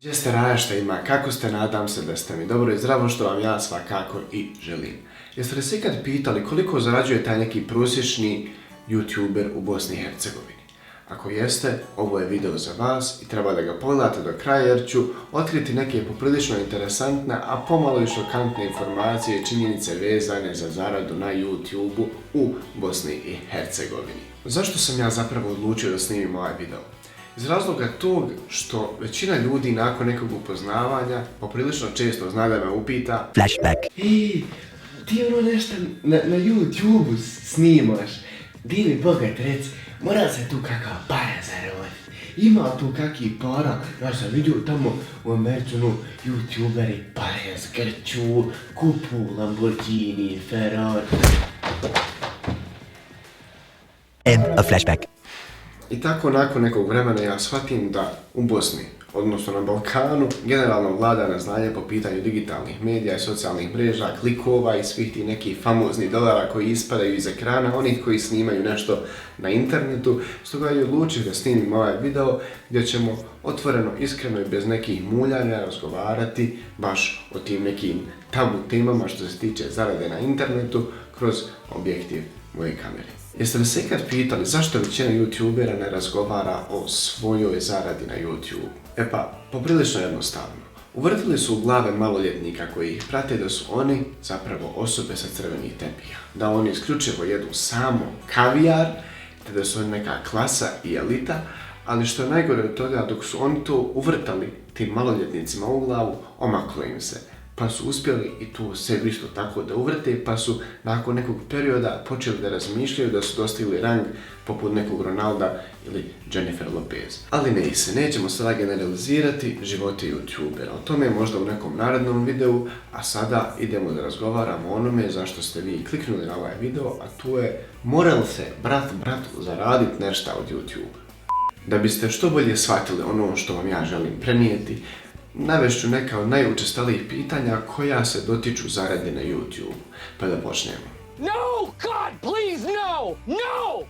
Gdje ste, Raja, šta ima, kako ste, nadam se da ste mi dobro i zdravo, što vam ja svakako i želim. Jeste li se ikad pitali koliko zarađuje taj neki prosječni YouTuber u Bosni i Hercegovini? Ako jeste, ovo je video za vas i treba da ga pogledate do kraja jer ću otkriti neke poprilično interesantne, a pomalo i šokantne informacije i činjenice vezane za zaradu na YouTubeu u Bosni i Hercegovini. Zašto sam ja zapravo odlučio da snimim ovaj video? Iz razloga tog što većina ljudi nakon nekog upoznavanja poprilično često zna da me upita Flashback. Ti ono nešto na YouTubeu snimaš, di mi bogat reci, mora se tu kakva para zaraditi. Ima tu kakvi para, ja sam vidio tamo u Americi YouTuberi pare zgrču, kupu Lamborghini, Ferrari. End of flashback. i tako nakon nekog vremena ja shvatim da u Bosni, odnosno na Balkanu, generalno vlada neznanje po pitanju digitalnih medija i socijalnih mreža, klikova i svih tih nekih famoznih dolara koji ispadaju iz ekrana, onih koji snimaju nešto na internetu. Stoga je odlučio da snimim ovaj video gdje ćemo otvoreno, iskreno i bez nekih muljanja razgovarati baš o tim nekim tabu temama što se tiče zarade na internetu kroz objektiv moje kamere. Jeste li se ikad pitali zašto većina YouTubera ne razgovara o svojoj zaradi na YouTube? E pa, poprilično jednostavno. Uvrtili su u glave maloljetnika koji ih prate da su oni zapravo osobe sa crvenih tepiha. Da oni isključivo jedu samo kavijar, te da su oni neka klasa i elita, ali što je najgore od toga, dok su oni to uvrtali tim maloljetnicima u glavu, omaklo im se. Pa su uspjeli i tu sebi isto tako da uvrte, pa su nakon nekog perioda počeli da razmišljaju da su dostigli rang poput nekog Ronalda ili Jennifer Lopez. Ali nećemo sada generalizirati živote YouTubera. O tome možda u nekom narednom videu, a sada idemo da razgovaramo o onome zašto ste vi kliknuli na ovaj video, a to je mora li se bratu zaraditi nešto od YouTube. Da biste što bolje shvatili ono što vam ja želim prenijeti, navešću neka od najučestalijih pitanja koja se dotiču zarade na YouTube. Pa da počnemo. No! God, please, no! No!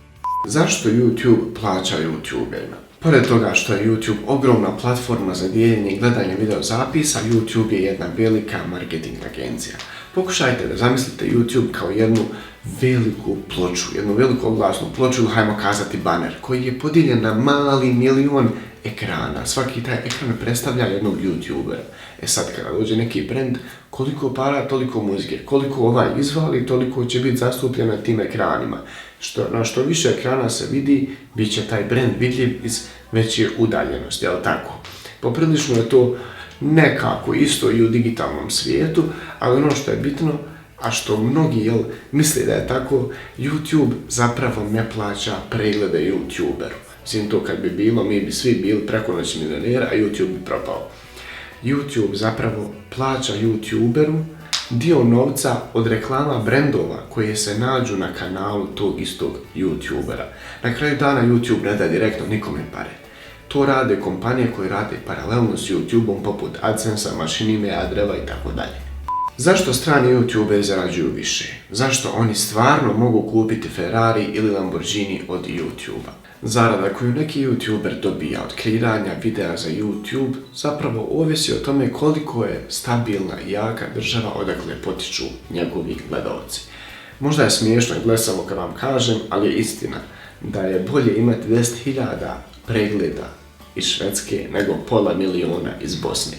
Zašto YouTube plaća YouTuberima? Pored toga što je YouTube ogromna platforma za dijeljenje i gledanje video zapisa, YouTube je jedna velika marketing agencija. Pokušajte da zamislite YouTube kao jednu veliku ploču, jednu veliku oglasnu ploču ili hajmo kazati baner, koji je podijeljen na mali milion ekrana. Svaki taj ekran predstavlja jednog YouTubera. E sad kada dođe neki brand, koliko para, toliko muzike. Koliko ovaj izvali, toliko će biti zastupljeno na tim ekranima. Na što više ekrana se vidi, bit će taj brand vidljiv iz veće udaljenosti, jel tako? Poprilično je to nekako isto i u digitalnom svijetu, ali ono što je bitno, a što mnogi misle da je tako, YouTube zapravo ne plaća preglede YouTuberu. Mislim, to kad bi bilo, mi bi svi bili prekonoćni milioneri, a YouTube bi propao. YouTube zapravo plaća YouTuberu dio novca od reklama brendova koje se nađu na kanalu tog istog YouTubera. Na kraju dana YouTube ne da direktno nikome pare. To rade kompanije koje rade paralelno s YouTubeom poput AdSense-a, Mašinime, Adreva i tako dalje. Zašto strani YouTuberi zarađuju više? Zašto oni stvarno mogu kupiti Ferrari ili Lamborghini od YouTubea? Zarada koju neki YouTuber dobija od kreiranja videa za YouTube zapravo ovisi o tome koliko je stabilna i jaka država odakle potiču njegovi gledaoci. Možda je smiješno i blesavo kad vam kažem, ali je istina da je bolje imati 10.000 pregleda iz Švedske nego pola miliona iz Bosne.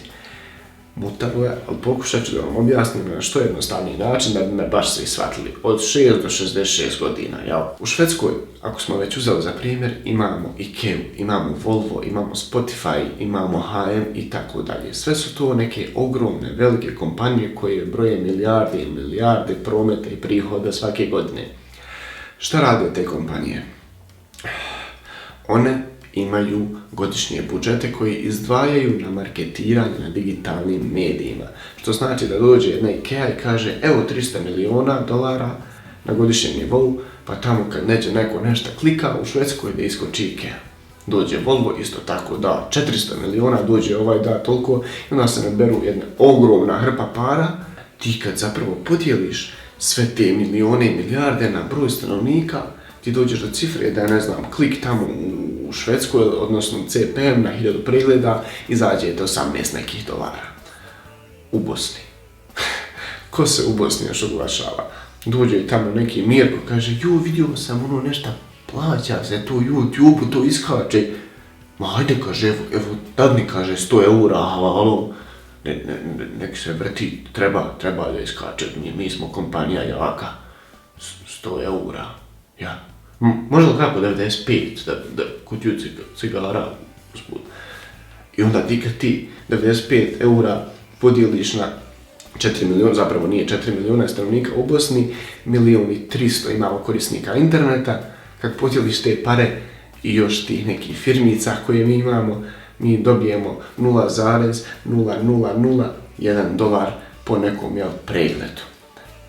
Mutavo je, ali pokušat ću da vam objasnim na što jednostavniji način da bi me baš svi shvatili. Od 6 do 66 godina, jel? U Švedskoj, ako smo već uzeli za primjer, imamo Ikeu, imamo Volvo, imamo Spotify, imamo H&M i tako dalje. Sve su to neke ogromne, velike kompanije koje broje milijarde i milijarde prometa i prihoda svake godine. Šta rade te kompanije? One imaju godišnje budžete koji izdvajaju na marketiranje na digitalnim medijima. Što znači da dođe jedna Ikea i kaže evo $300 miliona na godišnjem nivou, pa tamo kad neće neko nešto klika u Švedskoj da iskoči Ikea. Dođe Volvo isto tako da 400 miliona, dođe ovaj da toliko i onda se naberu jedna ogromna hrpa para. Ti kad zapravo podijeliš sve te milijone i milijarde na broj stanovnika, ti dođeš do cifre da je, ne znam, klik tamo u u Švedskoj, odnosno CPM na 1000 pregleda izađe do 18 nekih dolara. U Bosni. Ko se u Bosni još oglašava? Dođe tamo neki Mirko, kaže, vidio sam ono nešto, plaća se to YouTube, to iskače. Ma ajde, kaže, evo, dadni, kaže, 100 eura, halo, nek se vrti, treba da iskače, mi smo kompanija jaka, 100 eura, ja. Možda kako 95, da kutiju cigara usput. I onda kad ti 95 eura podijeliš na 4 milijuna, zapravo nije 4 milijuna stanovnika u Bosni, 1.300.000 imamo korisnika interneta, kad podijeliš te pare i još tih nekih firmica koje mi imamo, mi dobijemo 0,0001 dolar po nekom pregledu.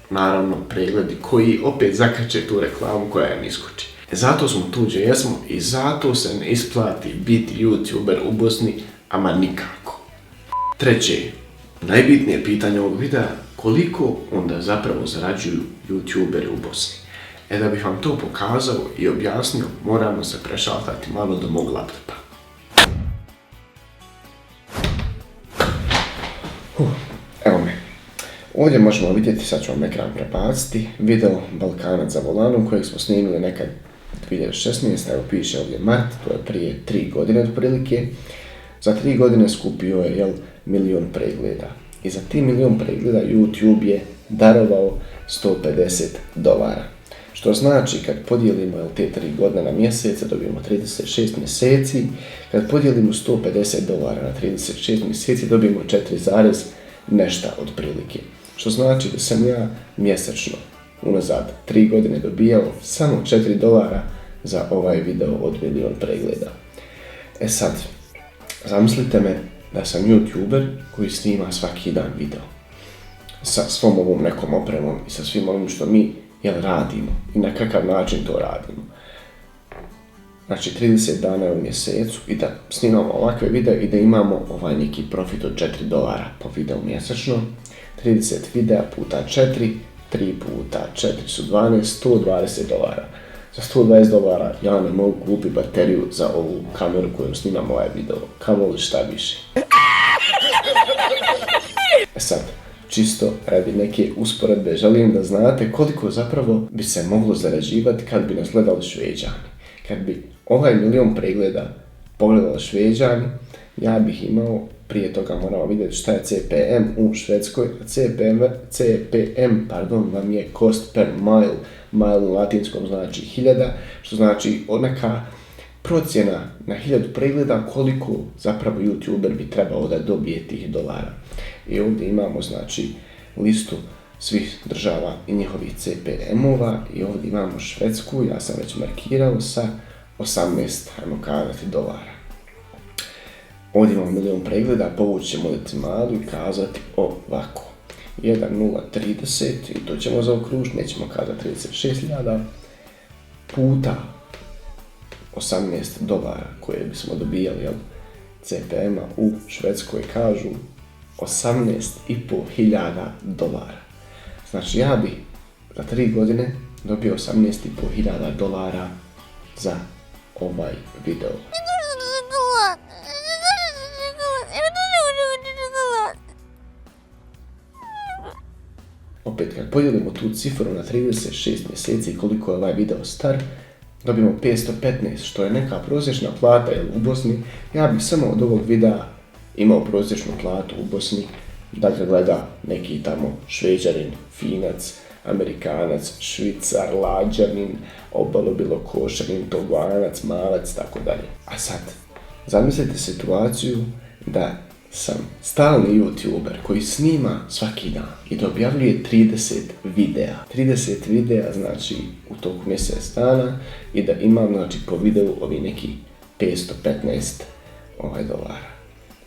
Naravno, pregledi koji opet zakače tu reklamu koja im iskoči. Zato smo tu gdje jesmo i zato se ne isplati biti YouTuber u Bosni, ama nikako. Treće, najbitnije pitanje ovog videa, koliko onda zapravo zarađuju YouTuberi u Bosni? Da bih vam to pokazao i objasnio, moramo se prešaltati malo do mog laptopa. Evo me. Ovdje možemo vidjeti, sad ću vam ekran prebaciti, video Balkanac za volanom kojeg smo snimili nekad 2016, evo piše ovdje mart, to je prije 3 godine otprilike. Za 3 godine skupio je 1.000.000 pregleda. I za ti 1.000.000 pregleda YouTube je darovao $150. Što znači kad podijelimo te 3 godine na mjesece dobijemo 36 mjeseci, kad podijelimo $150 na 36 mjeseci dobijemo 4, nešto otprilike. Što znači da sam ja mjesečno unazad 3 godine dobijao samo $4 za ovaj video od 1.000.000 pregleda. Sad, zamislite me da sam YouTuber koji snima svaki dan video. Sa svom ovom nekom opremom i sa svim onim što mi radimo i na kakav način to radimo. Znači 30 dana u mjesecu i da snimamo ovakve videe i da imamo ovaj neki profit od $4 po videu mjesečno. 30 videa puta 4, 3 puta 4 su 12, $120. Za $120 ja ne mogu kupiti bateriju za ovu kameru kojom snimam ovaj video. Kamoli šta više. Sad, čisto radi neke usporedbe, želim da znate koliko zapravo bi se moglo zarađivati kad bi nas gledali Šveđani. Kad bi ovaj 1.000.000 pregleda pogledali Šveđani, ja bih imao, prije toga moramo vidjeti šta je CPM u Švedskoj. CPM vam je cost per mile, mile u latinskom znači 1000, što znači neka procjena na 1000 pregleda koliko zapravo YouTuber bi trebao da dobije tih dolara. I ovdje imamo znači listu svih država i njihovih CPM-ova i ovdje imamo Švedsku, ja sam već markirao sa 18, ajmo kazati, dolara. Ovdje imamo 1.000.000 pregleda, povući ćemo decimalu i kazati ovako. 1,030 i to ćemo zaokružiti, nećemo kazati 36.000 puta $18 koje bismo dobijali CPM-a u Švedskoj kažu $18.500. Znači ja bi za 3 godine dobio $18.500 za ovaj video. Opet kad podijelimo tu cifru na 36 mjeseci koliko je ovaj video star, dobijemo 515, što je neka prosječna plata u Bosni. Ja bih samo od ovog videa imao prosječnu platu u Bosni da ga gleda neki tamo Šveđanin, Finac, Amerikanac, Švicar, Lađanin, Obalobilokošanin, Toganac, Malac, tako dalje. A sad, zamislite situaciju da sam stalni YouTuber koji snima svaki dan i da objavljuje 30 videa. 30 videa znači u toku mjesec dana i da imam znači po videu ovi neki 515 dolara.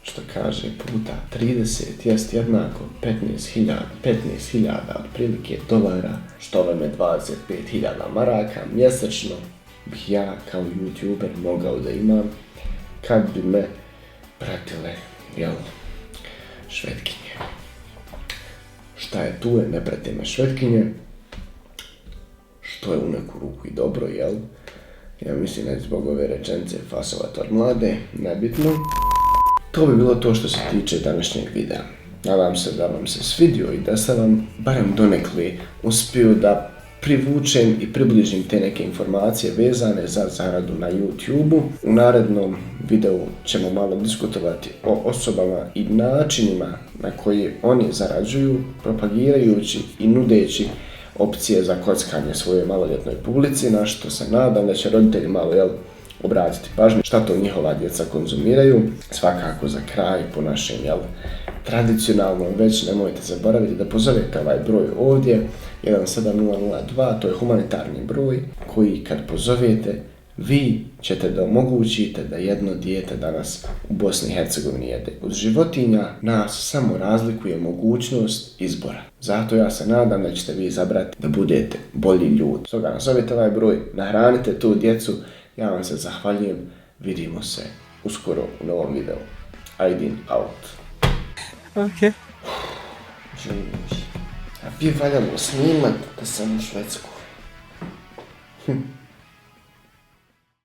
Što kaže puta 30 jest jednako 15.000 otprilike dolara, što vam je 25.000 maraka mjesečno bih ja kao YouTuber mogao da imam kad bi me pratile Švetkinje. Šta je tu je, ne prate me Švetkinje, što je u neku ruku i dobro, Ja mislim da je zbog ove rečenice fasovat od mlade, nebitno. To bi bilo to što se tiče današnjeg videa. Nadam se da vam se svidio i da sam vam barem donekle uspio da privučem i približim te neke informacije vezane za zaradu na YouTube-u. U narednom videu ćemo malo diskutovati o osobama i načinima na koji oni zarađuju, propagirajući i nudeći opcije za kockanje svojoj maloljetnoj publici, na što se nadam da će roditelji malo obratiti pažnju šta to njihova djeca konzumiraju. Svakako za kraj po našem tradicionalnom već nemojte zaboraviti da pozovete ovaj broj ovdje 17002, to je humanitarni broj koji kad pozovete vi ćete da omogućite da jedno dijete danas u Bosni i Hercegovini jede. Od životinja nas samo razlikuje mogućnost izbora. Zato ja se nadam da ćete vi izabrati da budete bolji ljudi. Stoga nazovite ovaj broj, nahranite tu djecu, ja vam se zahvaljujem, vidimo se uskoro u novom videu. Aydin out. Okay. A bi valjalo snimat da sam u Švedsku.